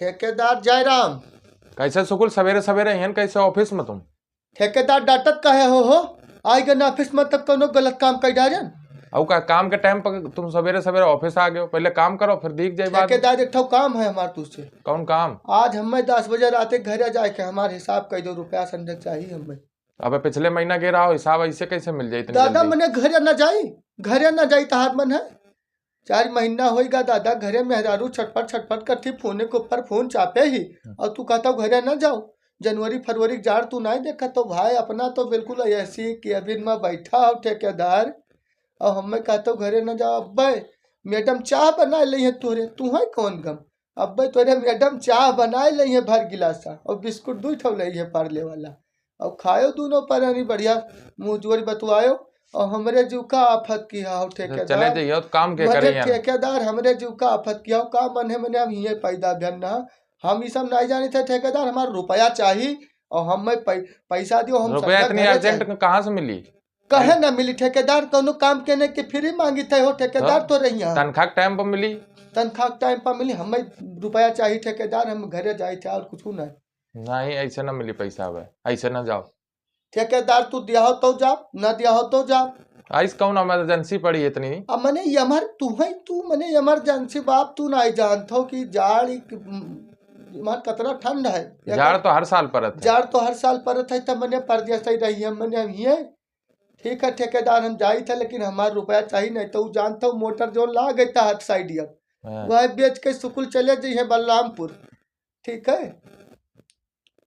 ठेकेदार जयराम। कैसे सुकुल सवेरे सवेरे हैं कैसे ऑफिस में तुम? ठेकेदार डांटत काहे हो? आई गन ऑफिस में तब कोनो गलत काम कर डालन। अब का काम के टाइम पर तुम सवेरे सवेरे ऑफिस आ गए हो, पहले काम करो फिर दिख जाए बात। ठेकेदार एक ठो काम है हमारे तुझसे। कौन काम? आज हमें 10 बजे रात घर जाए के हमारे हिसाब कर दो, रुपया संडे चाहिए हमें। अबे पिछले महीना गिरा हो हिसाब, ऐसे कैसे मिल जाए इतनी दादा जल्दी? मने घरे न जाई तहार मन है। 4 महीना होगा दादा घरे मेहरारू छटपट करती, फोने के ऊपर फोन चापे ही और तू कहता घरे न जाओ। जनवरी फरवरी जाड़ तू नहीं देखा तो भाई अपना तो बिल्कुल ऐसी केबिन में बैठा हो ठेकेदार और हमें कहता घरे न जाओ। अब्बे मैडम चाह बना ली है तोरे, तू है कौन गम। अब्बे तोरे मैडम चाह बना ली है भर गिलासा और बिस्कुट 2 ठो ली है पार्ले वाला और खायो दोनों पर बढ़िया मुँह जोर बतवायो और हमरे जीव का आफत किया हो ठेकेदार। चले जाइए तो काम के मने करिए। ठेकेदार हमरे जीव का आफत किया हो का मन है मैंने हम ये पैदा भन ना हम ये सब नहीं जाने थे ठेकेदार। हमारा रुपया चाहिए और हमें पैसा दियो। हम रुपया इतनी अर्जेंट कहाँ से मिली? कहे ना मिली ठेकेदार, कोनो काम के के फ्री मांगी थे हो ठेकेदार तो रही तनख्वाह टाइम पर मिली? तनख्वाह टाइम पर मिली। हमें रुपया चाहिए ठेकेदार, हम घरे जाए थे और कुछ नहीं ऐसे ना मिली पैसा। अब ऐसे ना जाओ ठेकेदार, तू दिया हो तो जा, न दिया हो तो जा। आइस कौन इमरजेंसी पड़ी है इतनी? अब मने यमर तू है, तू मने इमरजेंसी बाप तू नहीं जानता हो कि जाड़ मार कितना ठंड है। जाड़ तो हर साल परत है। जाड़ तो हर साल परत है, तब मैंने परदेश ही रही है मैंने ये। ठीक है ठेकेदार हम जाई थे लेकिन हमारा रुपया चाहिए नहीं तो जानता हूँ मोटर जो ला गई था हट साइड वह बेच के सुकुल चले जाइए बलरामपुर। ठीक है